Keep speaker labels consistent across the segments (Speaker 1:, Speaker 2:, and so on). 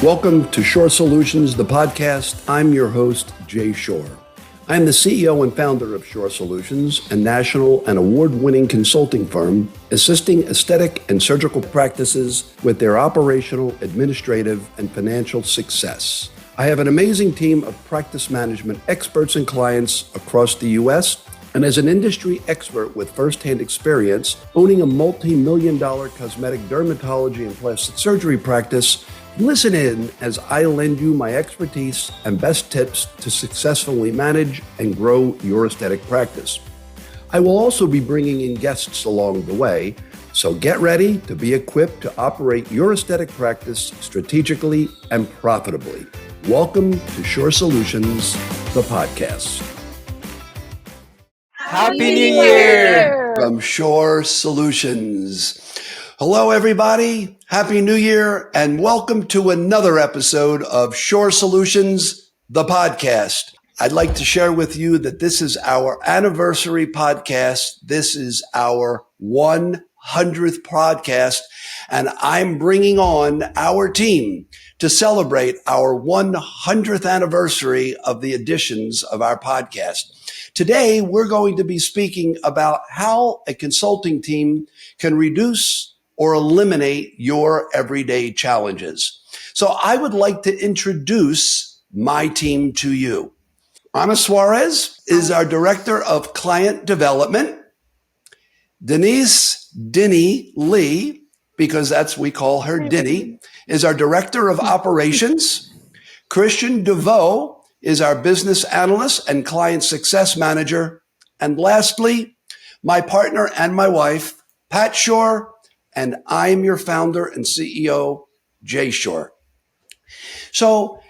Speaker 1: Welcome to Shorr Solutions, the podcast. I'm your host, Jay Shorr. I'm the CEO and founder of Shorr Solutions, a national and award-winning consulting firm assisting aesthetic and surgical practices with their operational, administrative, and financial success. I have an amazing team of practice management experts and clients across the U.S., and as an industry expert with firsthand experience owning a multi-million-dollar cosmetic dermatology and plastic surgery practice, listen in as I lend you my expertise and best tips to successfully manage and grow your aesthetic practice. I will also be bringing in guests along the way, so get ready to be equipped to operate your aesthetic practice strategically and profitably. Welcome to Shorr Solutions, the podcast.
Speaker 2: Happy New Year!
Speaker 1: From Shorr Solutions. Hello, everybody. Happy New Year, and welcome to another episode of Shorr Solutions, the podcast. I'd like to share with you that this is our anniversary podcast. This is our 100th podcast, and I'm bringing on our team to celebrate our 100th anniversary of the editions of our podcast. Today, we're going to be speaking about how a consulting team can reduce or eliminate your everyday challenges. So I would like to introduce my team to you. Ana Suarez is our Director of Client Development. Denise Dinny Lee, because we call her Dinny, is our Director of Operations. Cristian Devoz is our Business Analyst and Client Success Manager. And lastly, my partner and my wife, Pat Shorr, and I'm your founder and CEO, Jay Shorr. So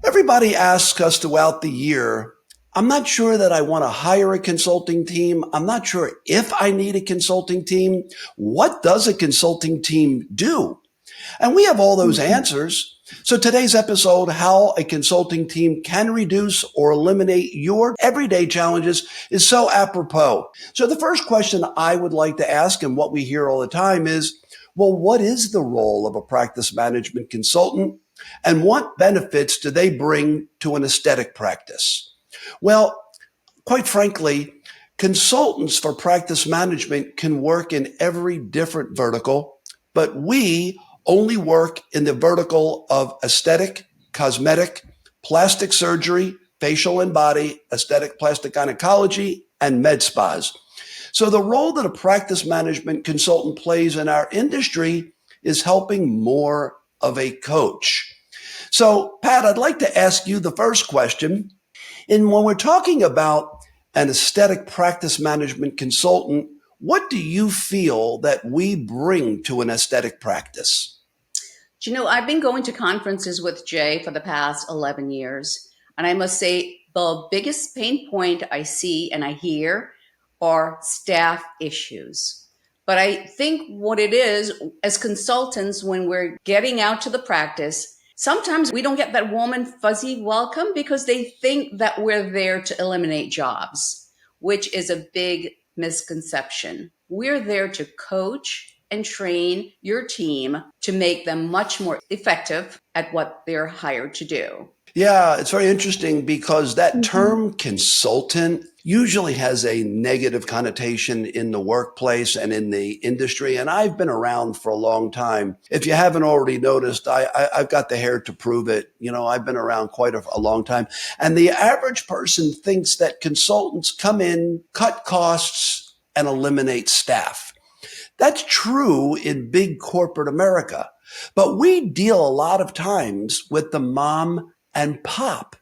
Speaker 1: everybody asks us throughout the year, I'm not sure that I want to hire a consulting team. I'm not sure if I need a consulting team. What does a consulting team do? And we have all those answers. So today's episode, how a consulting team can reduce or eliminate your everyday challenges, is so apropos. So the first question I would like to ask, and what we hear all the time is, well, what is the role of a practice management consultant, and what benefits do they bring to an aesthetic practice? Well, quite frankly, consultants for practice management can work in every different vertical, but we only work in the vertical of aesthetic, cosmetic, plastic surgery, facial and body, aesthetic plastic gynecology, and med spas. So the role that a practice management consultant plays in our industry is helping more of a coach. So, Pat, I'd like to ask you the first question. And when we're talking about an aesthetic practice management consultant, what do you feel that we bring to an aesthetic practice?
Speaker 2: You know, I've been going to conferences with Jay for the past 11 years. And I must say the biggest pain point I see and I hear are staff issues. But I think what it is, as consultants, when we're getting out to the practice, sometimes we don't get that warm and fuzzy welcome because they think that we're there to eliminate jobs, which is a big misconception. We're there to coach and train your team to make them much more effective at what they're hired to do.
Speaker 1: Yeah, it's very interesting because that term consultant usually has a negative connotation in the workplace and in the industry. And I've been around for a long time. If you haven't already noticed, I've got the hair to prove it. You know, I've been around quite a long time. And the average person thinks that consultants come in, cut costs, and eliminate staff. That's true in big corporate America. But we deal a lot of times with the mom and pop.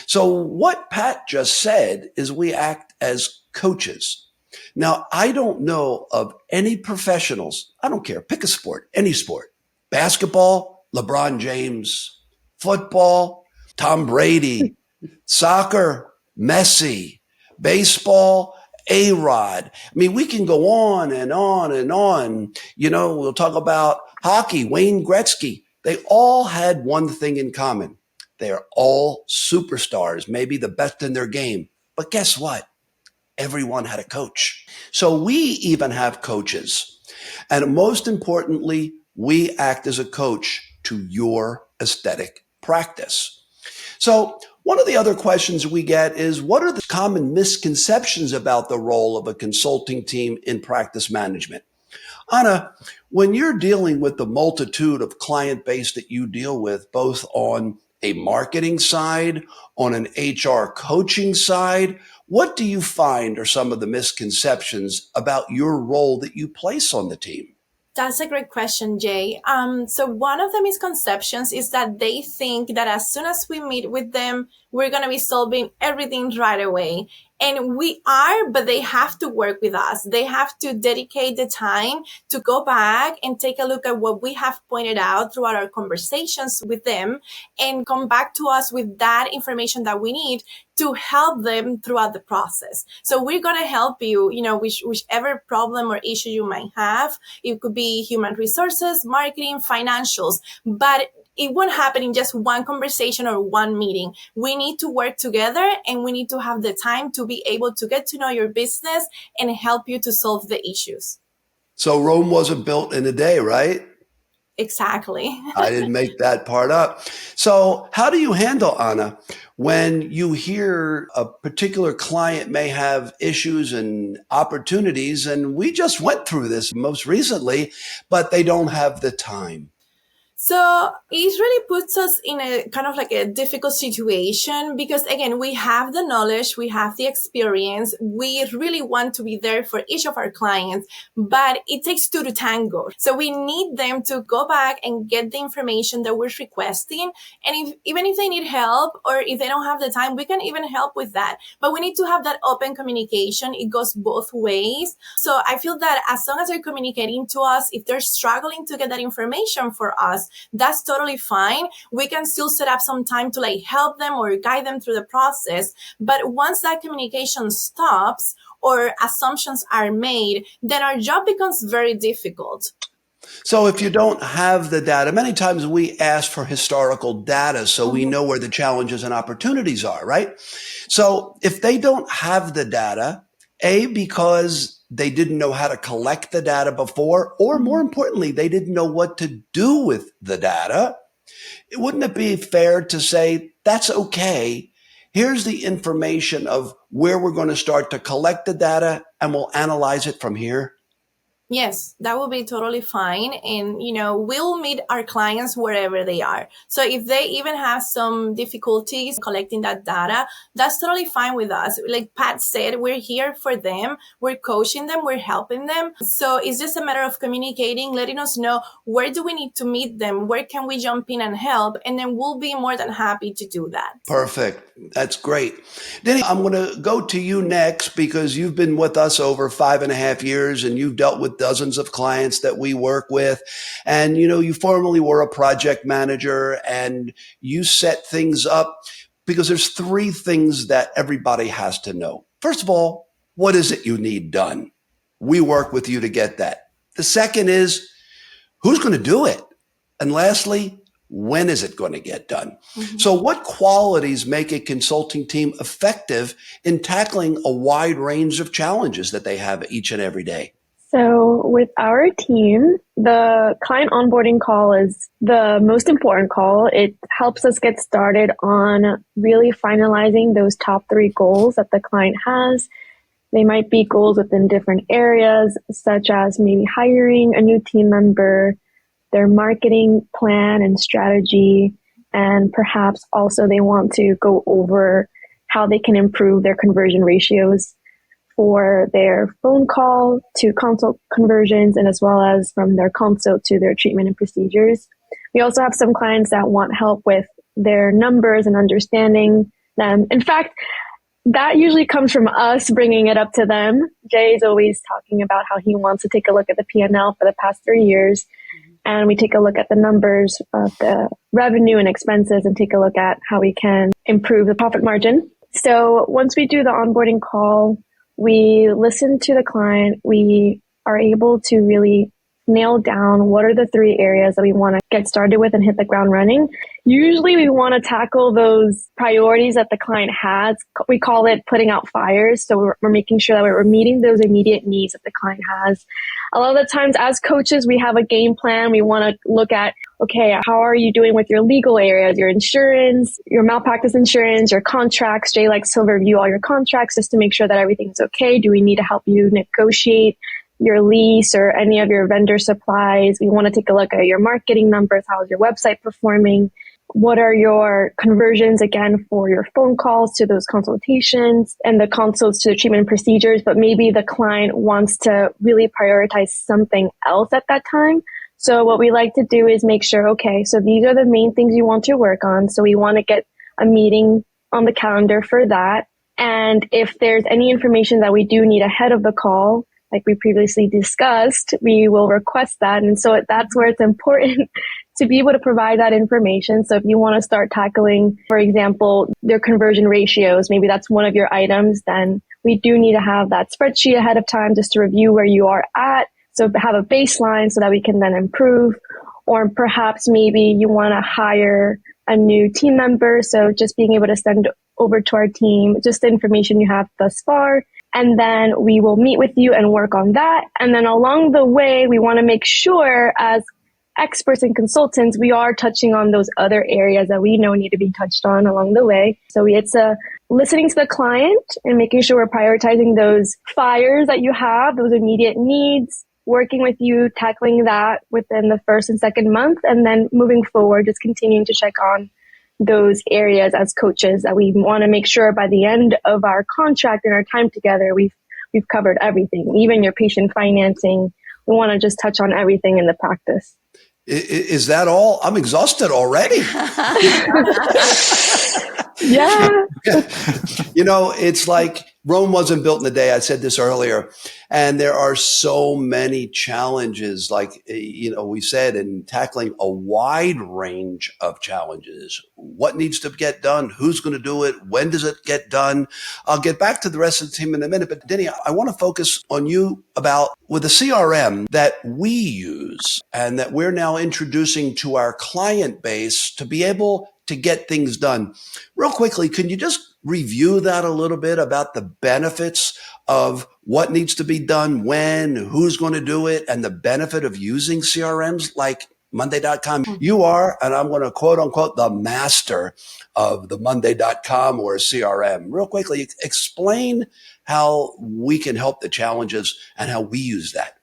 Speaker 1: So what Pat just said is we act as coaches. Now, I don't know of any professionals, I don't care, pick a sport, any sport, basketball, LeBron James, football, Tom Brady, soccer, Messi, baseball, A-Rod. I mean, we can go on and on and on. You know, we'll talk about hockey, Wayne Gretzky. They all had one thing in common. They are all superstars, maybe the best in their game. But guess what? Everyone had a coach. So we even have coaches. And most importantly, we act as a coach to your aesthetic practice. So one of the other questions we get is, what are the common misconceptions about the role of a consulting team in practice management? Ana, when you're dealing with the multitude of client base that you deal with, both on a marketing side, on an HR coaching side, what do you find are some of the misconceptions about your role that you place on the team?
Speaker 3: That's a great question, Jay. So one of the misconceptions is that they think that as soon as we meet with them, we're going to be solving everything right away. And we are, but they have to work with us. They have to dedicate the time to go back and take a look at what we have pointed out throughout our conversations with them and come back to us with that information that we need to help them throughout the process. So we're going to help you, whichever problem or issue you might have. It could be human resources, marketing, financials, but it won't happen in just one conversation or one meeting. We need to work together and we need to have the time to be able to get to know your business and help you to solve the issues.
Speaker 1: So Rome wasn't built in a day, right?
Speaker 3: Exactly.
Speaker 1: I didn't make that part up. So how do you handle, Ana, when you hear a particular client may have issues and opportunities, and we just went through this most recently, but they don't have the time?
Speaker 3: So it really puts us in a kind of like a difficult situation because, again, we have the knowledge, we have the experience, we really want to be there for each of our clients, but it takes two to tango. So we need them to go back and get the information that we're requesting. And even if they need help or if they don't have the time, we can even help with that. But we need to have that open communication. It goes both ways. So I feel that as long as they're communicating to us, if they're struggling to get that information for us, that's totally fine. We can still set up some time to help them or guide them through the process. But once that communication stops or assumptions are made, then our job becomes very difficult.
Speaker 1: So if you don't have the data, many times we ask for historical data so we know where the challenges and opportunities are, right? So if they don't have the data, because they didn't know how to collect the data before, or more importantly, they didn't know what to do with the data, wouldn't it be fair to say, that's okay. Here's the information of where we're going to start to collect the data and we'll analyze it from here?
Speaker 3: Yes, that will be totally fine. And, we'll meet our clients wherever they are. So if they even have some difficulties collecting that data, that's totally fine with us. Like Pat said, we're here for them. We're coaching them. We're helping them. So it's just a matter of communicating, letting us know where do we need to meet them? Where can we jump in and help? And then we'll be more than happy to do that.
Speaker 1: Perfect. That's great. Denise, I'm going to go to you next because you've been with us over 5.5 years and you've dealt with dozens of clients that we work with. And, you formerly were a project manager and you set things up because there's 3 things that everybody has to know. First of all, what is it you need done? We work with you to get that. The second is, who's going to do it? And lastly, when is it going to get done? Mm-hmm. So what qualities make a consulting team effective in tackling a wide range of challenges that they have each and every day?
Speaker 4: So with our team, the client onboarding call is the most important call. It helps us get started on really finalizing those top 3 goals that the client has. They might be goals within different areas, such as maybe hiring a new team member, their marketing plan and strategy, and perhaps also they want to go over how they can improve their conversion ratios for their phone call to consult conversions, and as well as from their consult to their treatment and procedures. We also have some clients that want help with their numbers and understanding them. In fact, that usually comes from us bringing it up to them. Jay is always talking about how he wants to take a look at the P&L for the past 3 years. And we take a look at the numbers of the revenue and expenses and take a look at how we can improve the profit margin. So once we do the onboarding call, we listen to the client. We are able to really nail down what are the 3 areas that we want to get started with and hit the ground running. Usually we want to tackle those priorities that the client has. We call it putting out fires. So we're making sure that we're meeting those immediate needs that the client has. A lot of the times as coaches, we have a game plan. We want to look at okay, how are you doing with your legal areas, your insurance, your malpractice insurance, your contracts? Jay likes to review all your contracts just to make sure that everything's okay. Do we need to help you negotiate your lease or any of your vendor supplies? We want to take a look at your marketing numbers. How's your website performing? What are your conversions, again, for your phone calls to those consultations and the consults to the treatment procedures? But maybe the client wants to really prioritize something else at that time. So what we like to do is make sure, okay, so these are the main things you want to work on. So we want to get a meeting on the calendar for that. And if there's any information that we do need ahead of the call, like we previously discussed, we will request that. And so that's where it's important to be able to provide that information. So if you want to start tackling, for example, their conversion ratios, maybe that's one of your items, then we do need to have that spreadsheet ahead of time just to review where you are at. So have a baseline so that we can then improve. Or perhaps maybe you want to hire a new team member. So just being able to send over to our team just the information you have thus far. And then we will meet with you and work on that. And then along the way, we want to make sure as experts and consultants, we are touching on those other areas that we know need to be touched on along the way. So it's listening to the client and making sure we're prioritizing those fires that you have, those immediate needs, working with you, tackling that within the first and second month, and then moving forward, just continuing to check on those areas as coaches that we want to make sure by the end of our contract and our time together, we've covered everything, even your patient financing. We want to just touch on everything in the practice.
Speaker 1: Is that all? I'm exhausted already.
Speaker 4: Yeah.
Speaker 1: You know, it's like Rome wasn't built in a day. I said this earlier. And there are so many challenges, like, you know, we said, in tackling a wide range of challenges. What needs to get done? Who's going to do it? When does it get done? I'll get back to the rest of the team in a minute. But Denny, I want to focus on you about with the CRM that we use and that we're now introducing to our client base to be able to get things done. Real quickly, can you just review that a little bit about the benefits of what needs to be done, when, who's going to do it, and the benefit of using CRMs like Monday.com? You are, and I'm going to quote unquote, the master of the Monday.com or CRM. Real quickly, explain how we can help the challenges and how we use that.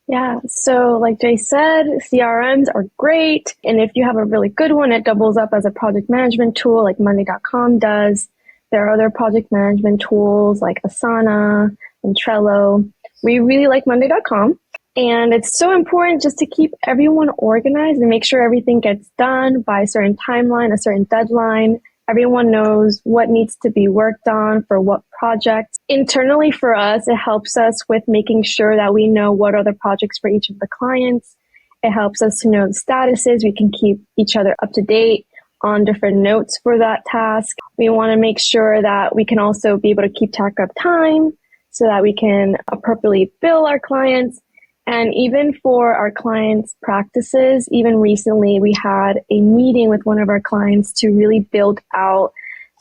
Speaker 4: Yeah. So like Jay said, CRMs are great. And if you have a really good one, it doubles up as a project management tool like Monday.com does. There are other project management tools like Asana and Trello. We really like Monday.com. And it's so important just to keep everyone organized and make sure everything gets done by a certain timeline, a certain deadline. Everyone knows what needs to be worked on for what projects. Internally for us, it helps us with making sure that we know what are the projects for each of the clients. It helps us to know the statuses. We can keep each other up to date on different notes for that task. We want to make sure that we can also be able to keep track of time so that we can appropriately bill our clients. And even for our clients' practices, even recently we had a meeting with one of our clients to really build out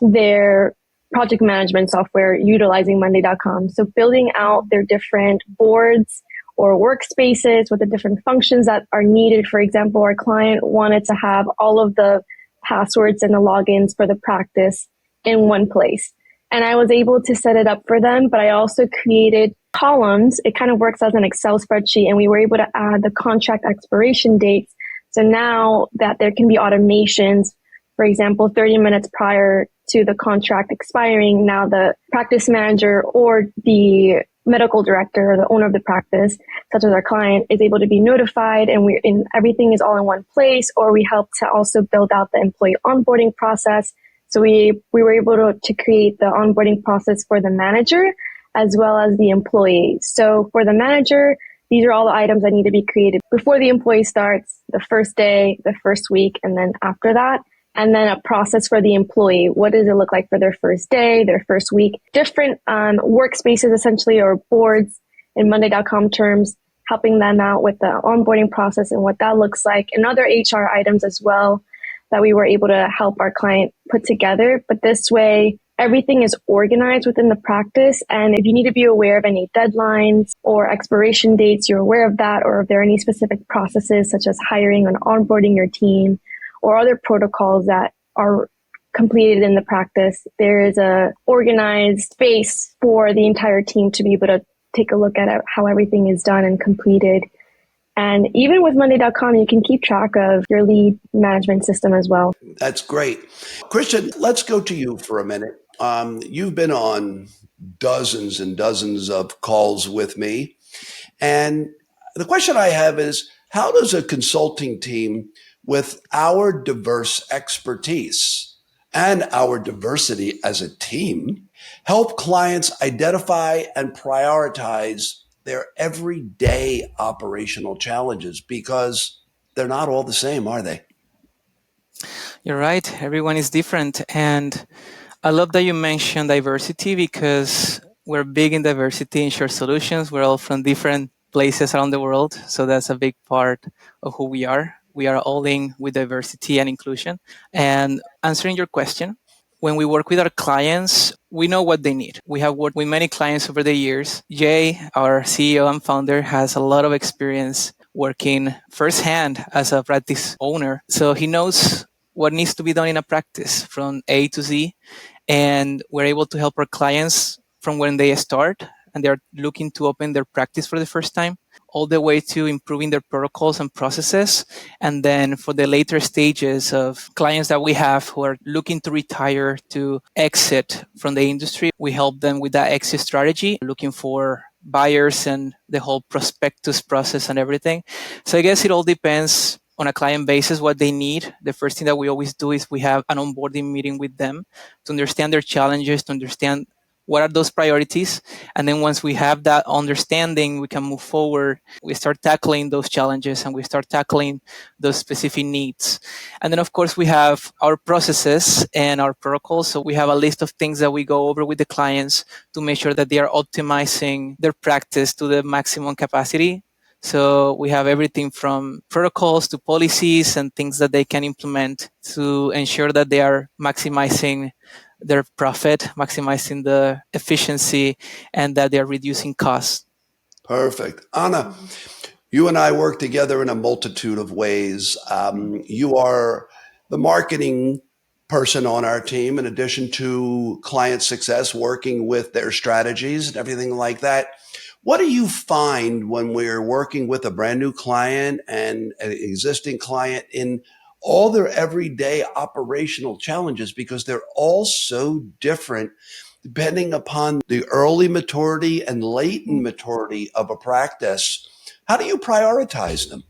Speaker 4: their project management software utilizing Monday.com. So building out their different boards or workspaces with the different functions that are needed. For example, our client wanted to have all of the passwords and the logins for the practice in one place. And I was able to set it up for them, but I also created columns. It kind of works as an Excel spreadsheet, and we were able to add the contract expiration dates. So now that there can be automations, for example, 30 minutes prior to the contract expiring, now the practice manager or the medical director or the owner of the practice, such as our client, is able to be notified, and everything is all in one place. Or we help to also build out the employee onboarding process. So we were able to create the onboarding process for the manager as well as the employee. So for the manager, these are all the items that need to be created before the employee starts, the first day, the first week, and then after that. And then a process for the employee. What does it look like for their first day, their first week? Different workspaces essentially, or boards in Monday.com terms, helping them out with the onboarding process and what that looks like, and other HR items as well that we were able to help our client put together. But this way, everything is organized within the practice. And if you need to be aware of any deadlines or expiration dates, you're aware of that, or if there are any specific processes such as hiring and onboarding your team or other protocols that are completed in the practice, there is a organized space for the entire team to be able to take a look at how everything is done and completed. And even with Monday.com, you can keep track of your lead management system as well.
Speaker 1: That's great. Cristian, let's go to you for a minute. You've been on dozens and dozens of calls with me. And the question I have is, how does a consulting team with our diverse expertise and our diversity as a team help clients identify and prioritize their everyday operational challenges? Because they're not all the same, are they?
Speaker 5: You're right. Everyone is different. And I love that you mentioned diversity because we're big in diversity in Shorr Solutions. We're all from different places around the world. So that's a big part of who we are. We are all in with diversity and inclusion. And answering your question, when we work with our clients, we know what they need. We have worked with many clients over the years. Jay, our CEO and founder, has a lot of experience working firsthand as a practice owner. So he knows what needs to be done in a practice from A to Z. And we're able to help our clients from when they start and they're looking to open their practice for the first time, all the way to improving their protocols and processes. And then for the later stages of clients that we have who are looking to retire, to exit from the industry, we help them with that exit strategy, looking for buyers and the whole prospectus process and everything. So I guess it all depends on a client basis what they need. The first thing that we always do is we have an onboarding meeting with them to understand their challenges, to understand what are those priorities. And then once we have that understanding, we can move forward. We start tackling those challenges and we start tackling those specific needs. And then, of course, we have our processes and our protocols. So we have a list of things that we go over with the clients to make sure that they are optimizing their practice to the maximum capacity. So we have everything from protocols to policies and things that they can implement to ensure that they are maximizing their profit, maximizing the efficiency, and that they're reducing costs.
Speaker 1: Perfect. Ana, you and I work together in a multitude of ways. You are the marketing person on our team, in addition to client success, working with their strategies and everything like that. What do you find when we're working with a brand new client and an existing client in all their everyday operational challenges? Because they're all so different depending upon the early maturity and latent maturity of a practice. How do you prioritize them?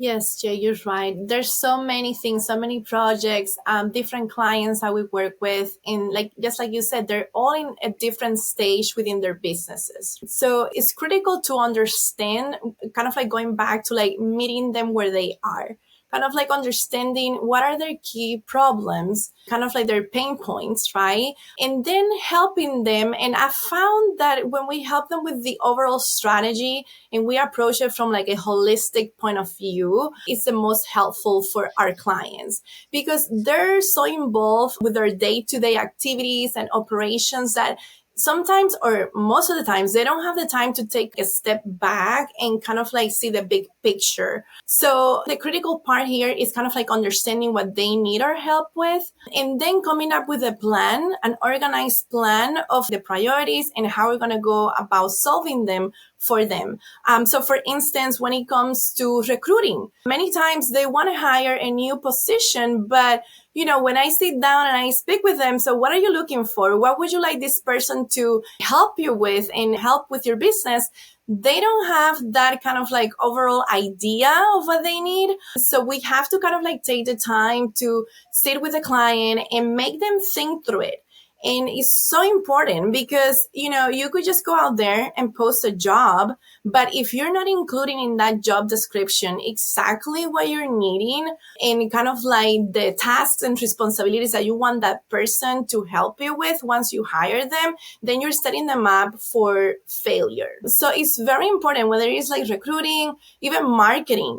Speaker 3: Yes, Jay, you're right. There's so many things, so many projects, different clients that we work with. And like, just like you said, they're all in a different stage within their businesses. So it's critical to understand, kind of like going back to like meeting them where they are. Kind of like understanding what are their key problems, kind of like their pain points, right? And then helping them. And I found that when we help them with the overall strategy and we approach it from like a holistic point of view, it's the most helpful for our clients because they're so involved with their day-to-day activities and operations that sometimes, or most of the times, they don't have the time to take a step back and kind of like see the big picture. So the critical part here is kind of like understanding what they need our help with, and then coming up with a plan, an organized plan of the priorities and how we're going to go about solving them for them. So for instance, when it comes to recruiting, many times they want to hire a new position, but you know, when I sit down and I speak with them, so what are you looking for? What would you like this person to help you with and help with your business? They don't have that kind of like overall idea of what they need. So we have to kind of like take the time to sit with the client and make them think through it. And it's so important because, you could just go out there and post a job, but if you're not including in that job description exactly what you're needing and kind of like the tasks and responsibilities that you want that person to help you with once you hire them, then you're setting them up for failure. So it's very important, whether it's like recruiting, even marketing.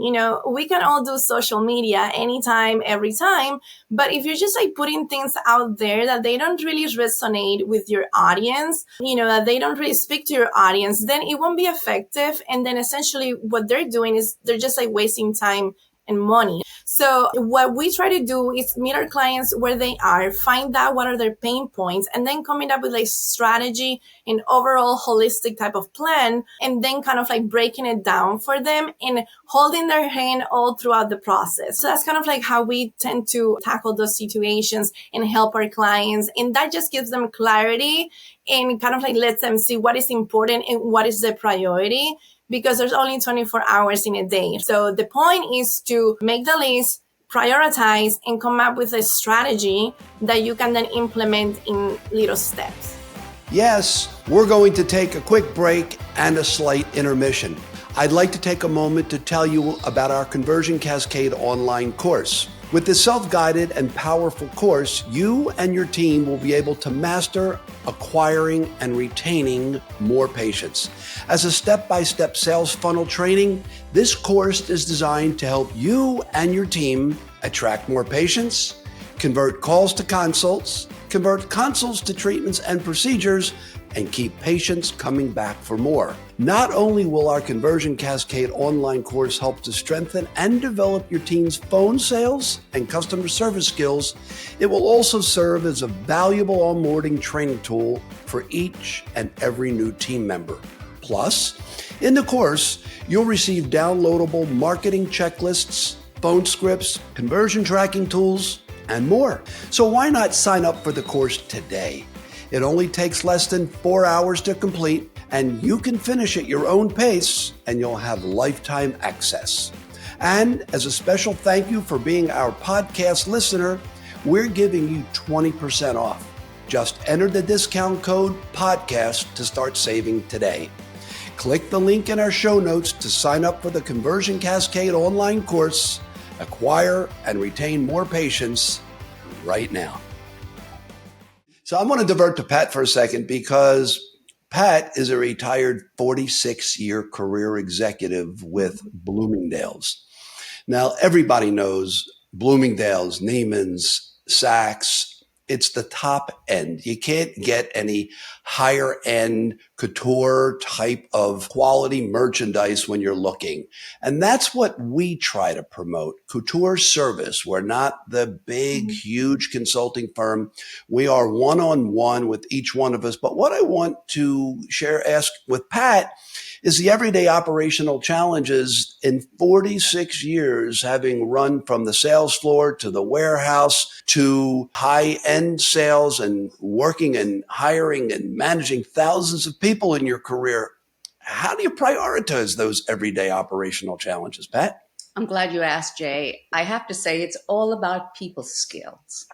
Speaker 3: We can all do social media anytime, every time, but if you're just like putting things out there that they don't really resonate with your audience, that they don't really speak to your audience, then it won't be effective. And then essentially what they're doing is they're just like wasting time and money. So what we try to do is meet our clients where they are, find out what are their pain points, and then coming up with like strategy and overall holistic type of plan, and then kind of like breaking it down for them and holding their hand all throughout the process. So that's kind of like how we tend to tackle those situations and help our clients. And that just gives them clarity and kind of like lets them see what is important and what is the priority, because there's only 24 hours in a day. So the point is to make the list, prioritize, and come up with a strategy that you can then implement in little steps.
Speaker 1: Yes, we're going to take a quick break and a slight intermission. I'd like to take a moment to tell you about our Conversion Cascade online course. With this self-guided and powerful course, you and your team will be able to master acquiring and retaining more patients. As a step-by-step sales funnel training, this course is designed to help you and your team attract more patients, convert calls to consults, convert consults to treatments and procedures, and keep patients coming back for more. Not only will our Conversion Cascade online course help to strengthen and develop your team's phone sales and customer service skills, it will also serve as a valuable onboarding training tool for each and every new team member. Plus, in the course, you'll receive downloadable marketing checklists, phone scripts, conversion tracking tools, and more. So why not sign up for the course today? It only takes less than 4 hours to complete, and you can finish at your own pace, and you'll have lifetime access. And as a special thank you for being our podcast listener, we're giving you 20% off. Just enter the discount code PODCAST to start saving today. Click the link in our show notes to sign up for the Conversion Cascade online course. Acquire and retain more patients right now. So I want to divert to Pat for a second, because Pat is a retired 46-year career executive with Bloomingdale's. Now, everybody knows Bloomingdale's, Neiman's, Saks. It's the top end. You can't get any higher end couture type of quality merchandise when you're looking. And that's what we try to promote, couture service. We're not the big, huge consulting firm. We are one-on-one with each one of us. But what I want to ask with Pat is the everyday operational challenges in 46 years, having run from the sales floor to the warehouse to high-end sales and working and hiring and managing thousands of people in your career. How do you prioritize those everyday operational challenges, Pat?
Speaker 2: I'm glad you asked, Jay. I have to say it's all about people skills.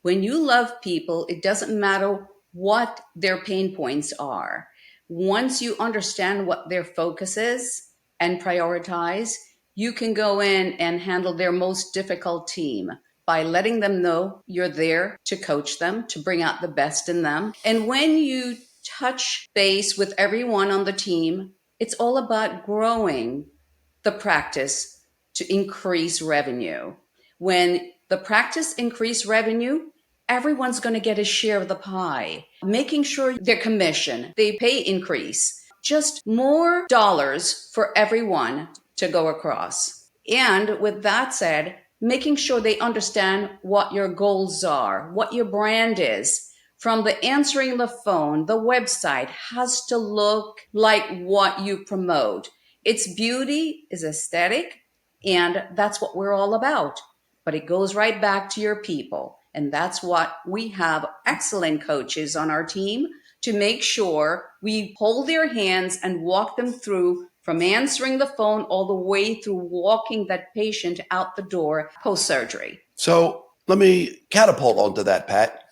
Speaker 2: When you love people, it doesn't matter what their pain points are. Once you understand what their focus is and prioritize, you can go in and handle their most difficult team by letting them know you're there to coach them, to bring out the best in them. And when you touch base with everyone on the team, it's all about growing the practice to increase revenue. When the practice increase revenue, everyone's going to get a share of the pie, making sure their commission, they pay increase, just more dollars for everyone to go across. And with that said, making sure they understand what your goals are, what your brand is. From the answering the phone, the website has to look like what you promote. Its beauty is aesthetic, and that's what we're all about. But it goes right back to your people. And that's what we have excellent coaches on our team to make sure we hold their hands and walk them through from answering the phone all the way through walking that patient out the door post-surgery.
Speaker 1: So let me catapult onto that, Pat,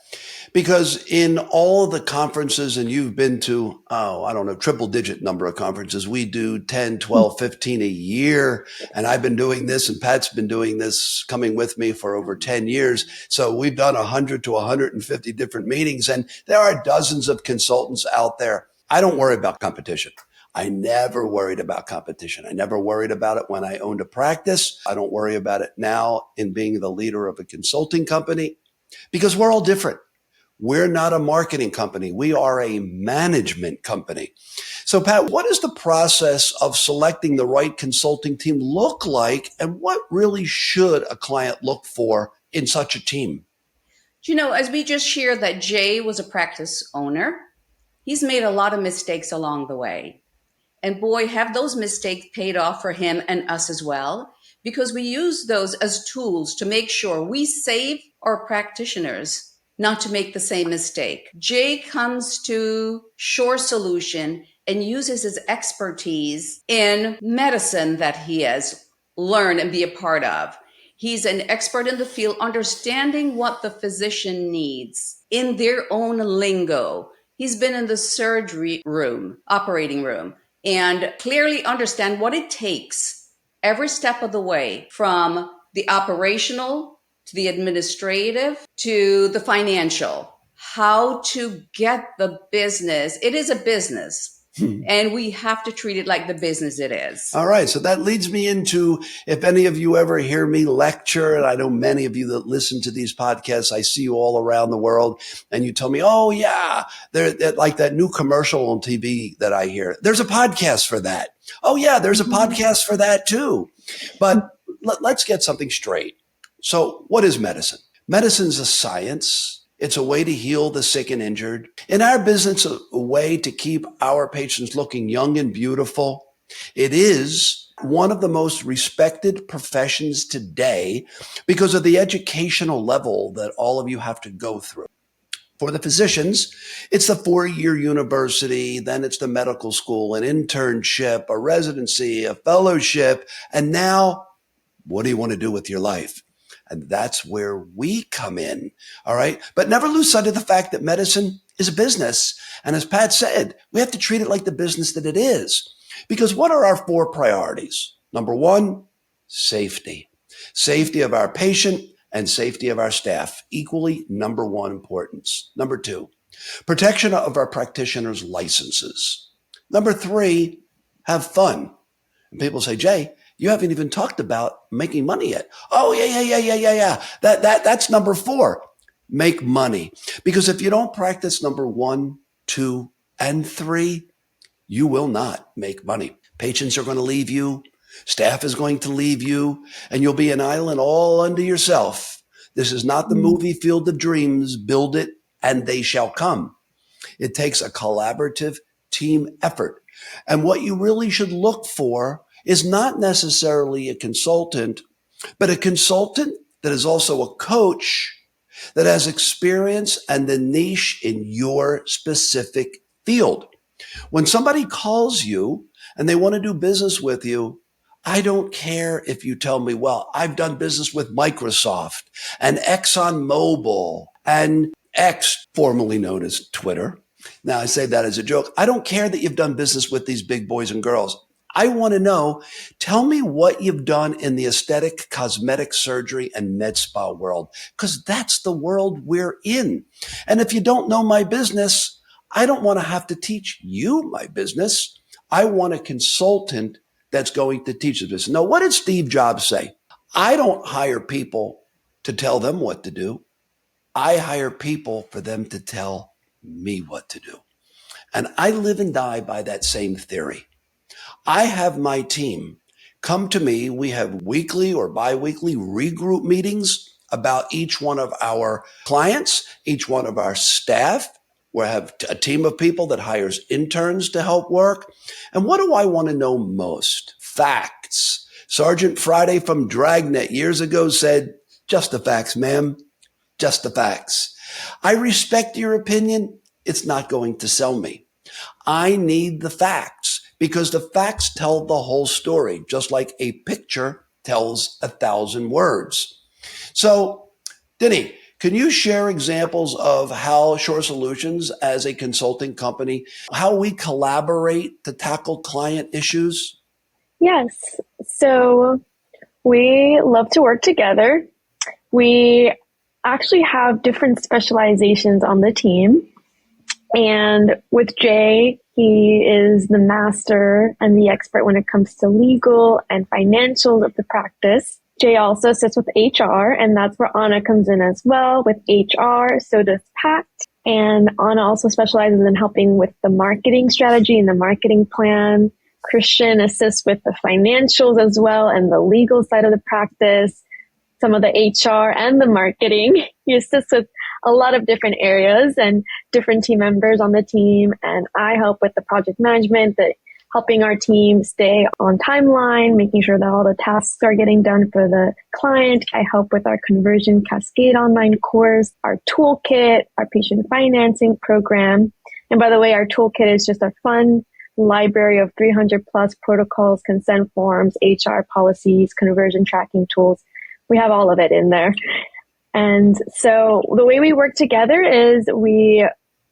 Speaker 1: Because in all the conferences, and you've been to, I don't know, triple digit number of conferences, we do 10, 12, 15 a year. And I've been doing this, and Pat's been doing this, coming with me for over 10 years. So we've done 100 to 150 different meetings, and there are dozens of consultants out there. I don't worry about competition. I never worried about competition. I never worried about it when I owned a practice. I don't worry about it now in being the leader of a consulting company, because we're all different. We're not a marketing company. We are a management company. So, Pat, what does the process of selecting the right consulting team look like, and what really should a client look for in such a team?
Speaker 2: As we just shared that Jay was a practice owner, he's made a lot of mistakes along the way. And boy, have those mistakes paid off for him and us as well, because we use those as tools to make sure we save our practitioners not to make the same mistake. Jay comes to Shorr Solution and uses his expertise in medicine that he has learned and be a part of. He's an expert in the field, understanding what the physician needs in their own lingo. He's been in the surgery room, operating room, and clearly understand what it takes every step of the way, from the operational to the administrative to the financial, how to get the business. It is a business. And we have to treat it like the business it is.
Speaker 1: All right. So that leads me into, if any of you ever hear me lecture, and I know many of you that listen to these podcasts, I see you all around the world, and you tell me, oh yeah, they're like that new commercial on TV that I hear. There's a podcast for that. Oh yeah, there's a podcast for that too. But let's get something straight. So what is medicine? Medicine's a science. It's a way to heal the sick and injured. In our business, a way to keep our patients looking young and beautiful. It is one of the most respected professions today because of the educational level that all of you have to go through. For the physicians, it's the 4-year university, then it's the medical school, an internship, a residency, a fellowship, and now, what do you want to do with your life? And that's where we come in. All right. But never lose sight of the fact that medicine is a business. And as Pat said, we have to treat it like the business that it is. Because what are our 4 priorities? Number 1, safety. Safety of our patient and safety of our staff. Equally number 1 importance. Number 2, protection of our practitioners' licenses. Number 3, have fun. And people say, Jay, you haven't even talked about making money yet. Oh, yeah. That's number 4. Make money. Because if you don't practice number 1, 2, and 3, you will not make money. Patients are going to leave you. Staff is going to leave you. And you'll be an island all unto yourself. This is not the movie Field of Dreams. Build it and they shall come. It takes a collaborative team effort. And what you really should look for is not necessarily a consultant, but a consultant that is also a coach that has experience and the niche in your specific field. When somebody calls you and they want to do business with you, I don't care if you tell me, well, I've done business with Microsoft and ExxonMobil and X, formerly known as Twitter. Now, I say that as a joke. I don't care that you've done business with these big boys and girls. I want to know, tell me what you've done in the aesthetic, cosmetic surgery, and med spa world, because that's the world we're in. And if you don't know my business, I don't want to have to teach you my business. I want a consultant that's going to teach us this. Now, what did Steve Jobs say? I don't hire people to tell them what to do. I hire people for them to tell me what to do. And I live and die by that same theory. I have my team come to me. We have weekly or biweekly regroup meetings about each one of our clients, each one of our staff. We have a team of people that hires interns to help work. And what do I want to know most? Facts. Sergeant Friday from Dragnet years ago said, just the facts, ma'am, just the facts. I respect your opinion. It's not going to sell me. I need the facts. Because the facts tell the whole story, just like a picture tells 1,000 words. So, Denny, Can you share examples of how Shorr Solutions as a consulting company, how we collaborate to tackle client issues?
Speaker 4: Yes. So we love to work together. We actually have different specializations on the team. And with Jay, he is the master and the expert when it comes to legal and financials of the practice. Jay also sits with HR, and that's where Ana comes in as well with HR. So does Pat. And Ana also specializes in helping with the marketing strategy and the marketing plan. Cristian assists with the financials as well and the legal side of the practice, some of the HR and the marketing. He assists with a lot of different areas and different team members on the team. And I help with the project management, helping our team stay on timeline, making sure that all the tasks are getting done for the client. I help with our conversion Cascade online course, our toolkit, our patient financing program. And by the way, our toolkit is just a fun library of 300 plus protocols, consent forms, HR policies, conversion tracking tools. We have all of it in there. And so the way we work together is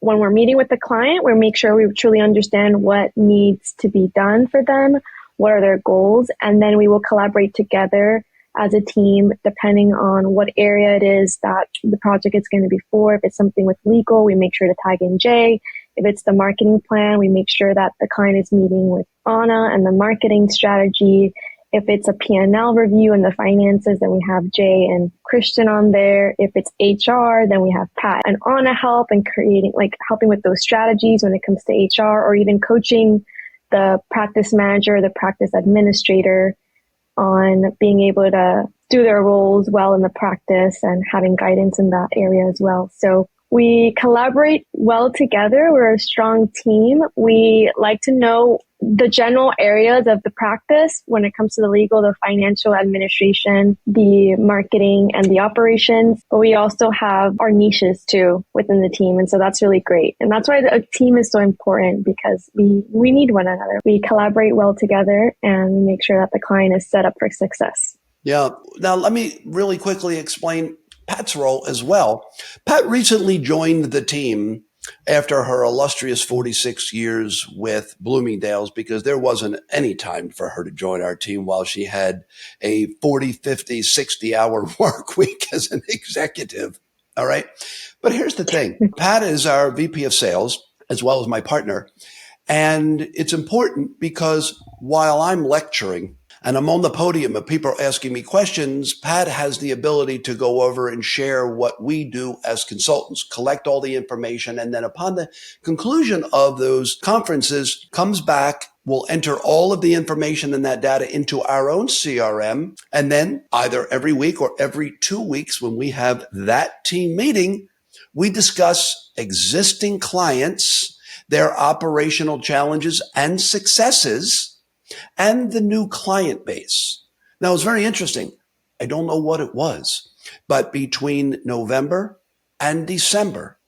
Speaker 4: when we're meeting with the client, we make sure we truly understand what needs to be done for them, what are their goals, and then we will collaborate together as a team depending on what area it is that the project is going to be for. If it's something with legal, we make sure to tag in Jay. If it's the marketing plan, we make sure that the client is meeting with Ana and the marketing strategy. If it's a P&L review and the finances, then we have Jay and Cristian on there. If it's HR, then we have Pat and Ana help and helping with those strategies when it comes to HR, or even coaching the practice manager, the practice administrator on being able to do their roles well in the practice and having guidance in that area as well. So we collaborate well together. We're a strong team. We like to know the general areas of the practice when it comes to the legal, the financial administration, the marketing, and the operations. But we also have our niches too within the team. And so that's really great. And that's why a team is so important, because we need one another. We collaborate well together and we make sure that the client is set up for success.
Speaker 1: Yeah. Now, let me really quickly explain Pat's role as well. Pat recently joined the team after her illustrious 46 years with Bloomingdale's, because there wasn't any time for her to join our team while she had a 40, 50, 60-hour work week as an executive. All right. But here's the thing. Pat is our VP of sales as well as my partner. And it's important because while I'm lecturing and I'm on the podium and people are asking me questions, Pat has the ability to go over and share what we do as consultants, collect all the information, and then upon the conclusion of those conferences, comes back, will enter all of the information and that data into our own CRM. And then either every week or every 2 weeks when we have that team meeting, we discuss existing clients, their operational challenges and successes, and the new client base. Now, it's very interesting. I don't know what it was, but between November and December,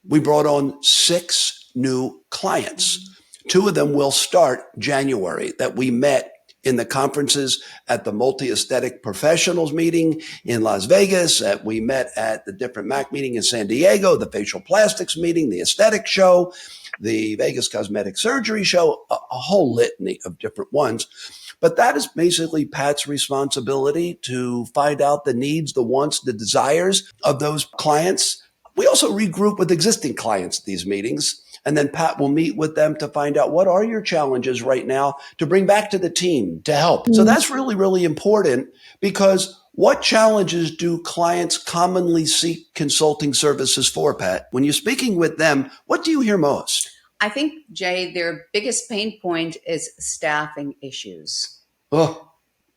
Speaker 1: we brought on 6 new clients. 2 of them will start January that we met in the conferences at the Multi-Aesthetic Professionals meeting in Las Vegas. We met at the different MAC meeting in San Diego, the facial plastics meeting, the aesthetic show, the Vegas Cosmetic Surgery show, a whole litany of different ones. But that is basically Pat's responsibility to find out the needs, the wants, the desires of those clients. We also regroup with existing clients at these meetings. And then Pat will meet with them to find out what are your challenges right now to bring back to the team to help. So that's really, really important, because what challenges do clients commonly seek consulting services for, Pat? When you're speaking with them, what do you hear most?
Speaker 2: I think, Jay, their biggest pain point is staffing issues.
Speaker 1: Oh,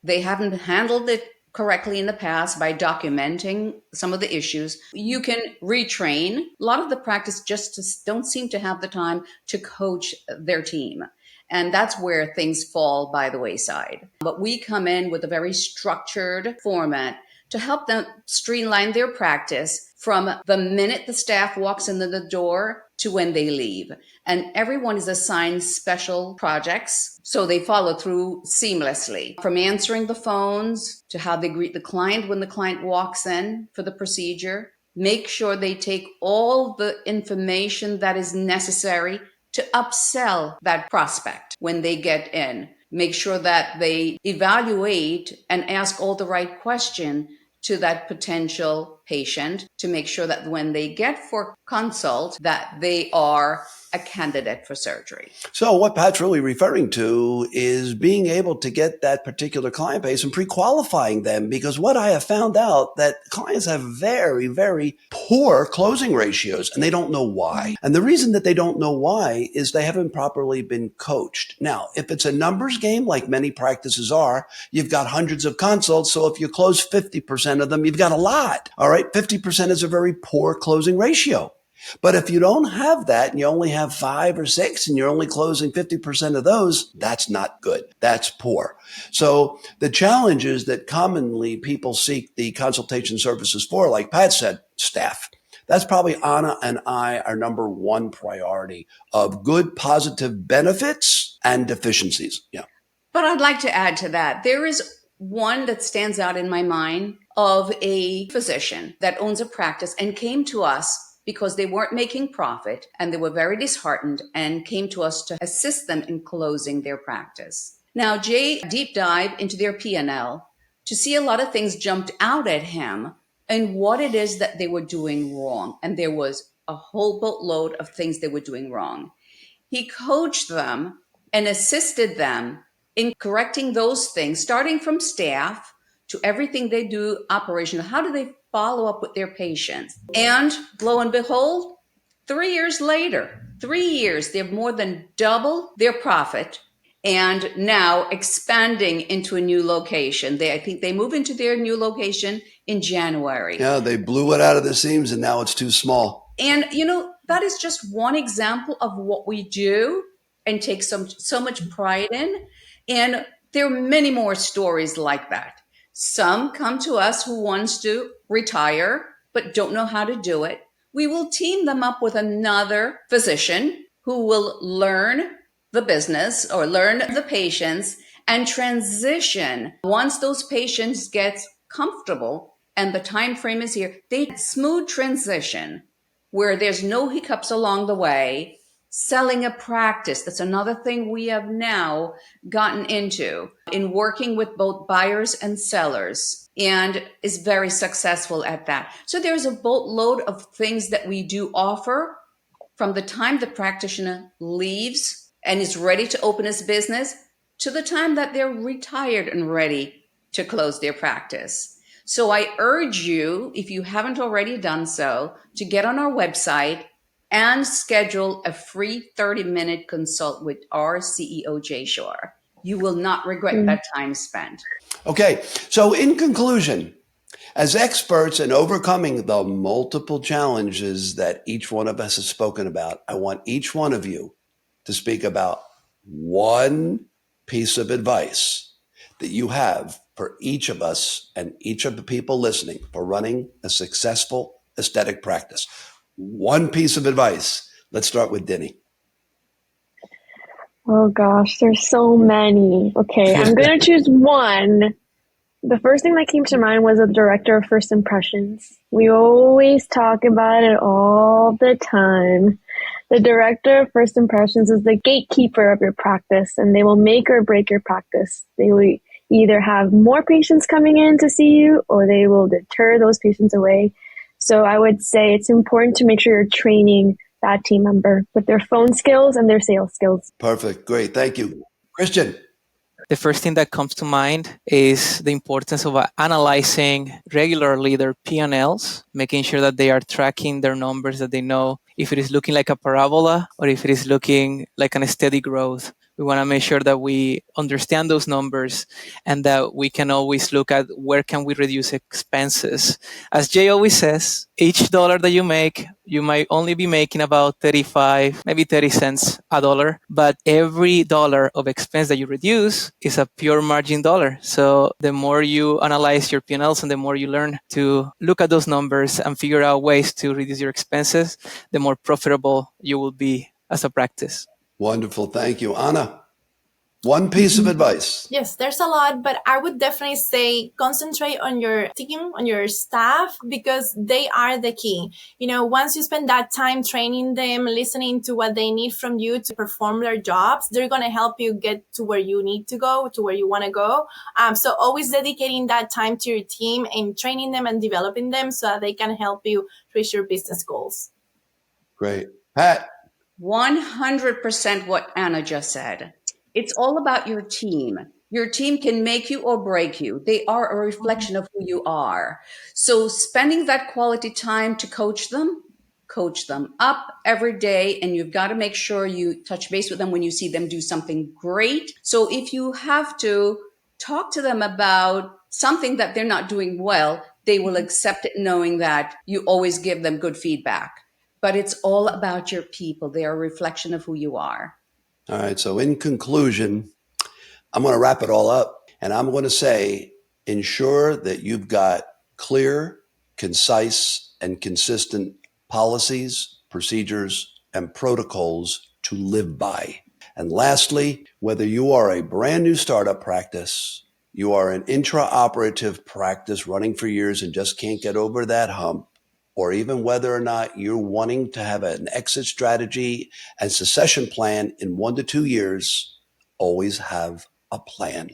Speaker 2: They haven't handled it correctly in the past by documenting some of the issues. You can retrain. A lot of the practice just don't seem to have the time to coach their team. And that's where things fall by the wayside. But we come in with a very structured format to help them streamline their practice from the minute the staff walks in the door to when they leave. And everyone is assigned special projects, so they follow through seamlessly. From answering the phones to how they greet the client when the client walks in for the procedure, make sure they take all the information that is necessary to upsell that prospect when they get in. Make sure that they evaluate and ask all the right questions to that potential patient to make sure that when they get for consult that they are a candidate for surgery.
Speaker 1: So what Pat's really referring to is being able to get that particular client base and pre-qualifying them, because what I have found out that clients have very, very poor closing ratios and they don't know why. And the reason that they don't know why is they haven't properly been coached. Now, if it's a numbers game, like many practices are, you've got hundreds of consults. So if you close 50% of them, you've got a lot. All right. 50% is a very poor closing ratio. But if you don't have that and you only have 5 or 6 and you're only closing 50% of those, that's not good. That's poor. So the challenges that commonly people seek the consultation services for, like Pat said, staff. That's probably Ana and I, our number one priority of good positive benefits and deficiencies. Yeah.
Speaker 2: But I'd like to add to that. There is one that stands out in my mind of a physician that owns a practice and came to us because they weren't making profit and they were very disheartened and came to us to assist them in closing their practice. Now, Jay deep dive into their P&L to see a lot of things jumped out at him and what it is that they were doing wrong. And there was a whole boatload of things they were doing wrong. He coached them and assisted them in correcting those things, starting from staff to everything they do operational. How do they follow up with their patients? And lo and behold, 3 years later, 3 years, they've more than doubled their profit and now expanding into a new location. I think they move into their new location in January.
Speaker 1: Yeah, they blew it out of the seams and now it's too small.
Speaker 2: And, that is just one example of what we do and take so much pride in. And there are many more stories like that. Some come to us who wants to retire but don't know how to do it. We will team them up with another physician who will learn the business or learn the patients and transition. Once those patients get comfortable and the time frame is here, they smooth transition where there's no hiccups along the way. Selling a practice, that's another thing we have now gotten into in working with both buyers and sellers and is very successful at that. So there's a boatload of things that we do offer from the time the practitioner leaves and is ready to open his business to the time that they're retired and ready to close their practice. So I urge you, if you haven't already done so, to get on our website and schedule a free 30-minute consult with our CEO, Jay Shorr. You will not regret that time spent.
Speaker 1: Okay, so in conclusion, as experts in overcoming the multiple challenges that each one of us has spoken about, I want each one of you to speak about one piece of advice that you have for each of us and each of the people listening for running a successful aesthetic practice. One piece of advice. Let's start with Denny.
Speaker 4: Oh gosh, there's so many. Okay, I'm going to choose one. The first thing that came to mind was the director of first impressions. We always talk about it all the time. The director of first impressions is the gatekeeper of your practice, and they will make or break your practice. They will either have more patients coming in to see you, or they will deter those patients away. So I would say it's important to make sure you're training that team member with their phone skills and their sales skills.
Speaker 1: Perfect. Great. Thank you. Cristian.
Speaker 5: The first thing that comes to mind is the importance of analyzing regularly their P&Ls, making sure that they are tracking their numbers, that they know if it is looking like a parabola or if it is looking like a steady growth. We want to make sure that we understand those numbers and that we can always look at where can we reduce expenses. As Jay always says, each dollar that you make, you might only be making about 35, maybe 30 cents a dollar, but every dollar of expense that you reduce is a pure margin dollar. So the more you analyze your P&Ls and the more you learn to look at those numbers and figure out ways to reduce your expenses, the more profitable you will be as a practice.
Speaker 1: Wonderful. Thank you. Ana. One piece of advice.
Speaker 3: Yes, there's a lot, but I would definitely say concentrate on your team, on your staff, because they are the key. Once you spend that time training them, listening to what they need from you to perform their jobs, they're going to help you get to where you need to go, to where you want to go. So always dedicating that time to your team and training them and developing them so that they can help you reach your business goals.
Speaker 1: Great. Pat?
Speaker 2: 100% what Ana just said. It's all about your team. Your team can make you or break you. They are a reflection of who you are. So spending that quality time to coach them up every day. And you've got to make sure you touch base with them when you see them do something great. So if you have to talk to them about something that they're not doing well, they will accept it knowing that you always give them good feedback. But it's all about your people. They are a reflection of who you are.
Speaker 1: All right. So in conclusion, I'm going to wrap it all up, and I'm going to say, ensure that you've got clear, concise, and consistent policies, procedures, and protocols to live by. And lastly, whether you are a brand new startup practice, you are an intraoperative practice running for years and just can't get over that hump, or even whether or not you're wanting to have an exit strategy and succession plan in 1 to 2 years, always have a plan.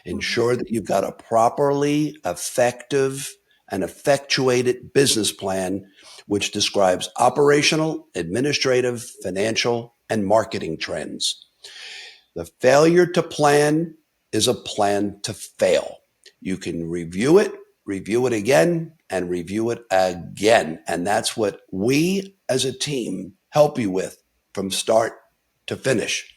Speaker 1: Ensure that you've got a properly effective and effectuated business plan, which describes operational, administrative, financial, and marketing trends. The failure to plan is a plan to fail. You can review it again, and review it again. And that's what we as a team help you with from start to finish.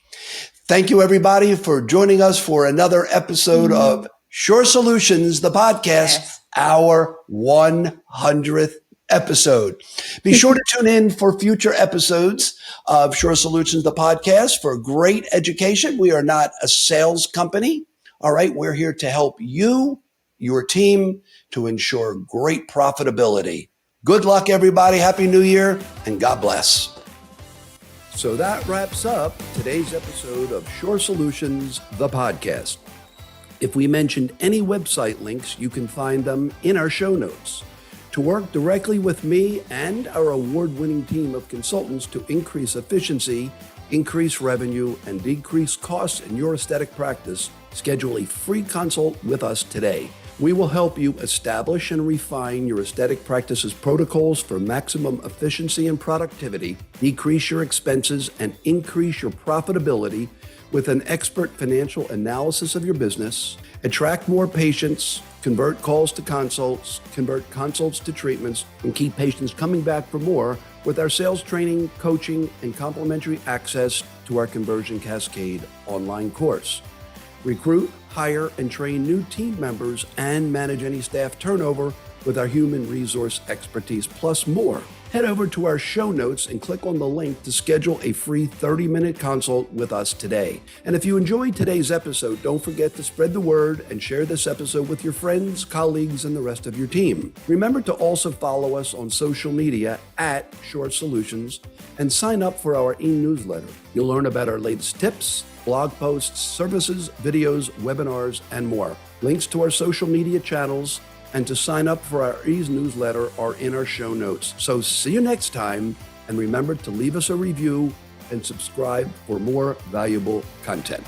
Speaker 1: Thank you, everybody, for joining us for another episode of Shorr Solutions, the podcast, our 100th episode. Be sure to tune in for future episodes of Shorr Solutions, the podcast, for great education. We are not a sales company. All right. We're here to help you, your team, to ensure great profitability. Good luck, everybody. Happy New Year, and God bless. So that wraps up today's episode of Shorr Solutions, the podcast. If we mentioned any website links, you can find them in our show notes. To work directly with me and our award-winning team of consultants to increase efficiency, increase revenue, and decrease costs in your aesthetic practice, schedule a free consult with us today. We will help you establish and refine your aesthetic practice's protocols for maximum efficiency and productivity, decrease your expenses, and increase your profitability with an expert financial analysis of your business, attract more patients, convert calls to consults, convert consults to treatments, and keep patients coming back for more with our sales training, coaching, and complimentary access to our Conversion Cascade online course. Recruit, hire, and train new team members and manage any staff turnover with our human resource expertise, plus more. Head over to our show notes and click on the link to schedule a free 30-minute consult with us today. And if you enjoyed today's episode, don't forget to spread the word and share this episode with your friends, colleagues, and the rest of your team. Remember to also follow us on social media at Shorr Solutions and sign up for our e-newsletter. You'll learn about our latest tips, blog posts, services, videos, webinars, and more. Links to our social media channels and to sign up for our e-newsletter are in our show notes. So see you next time, and remember to leave us a review and subscribe for more valuable content.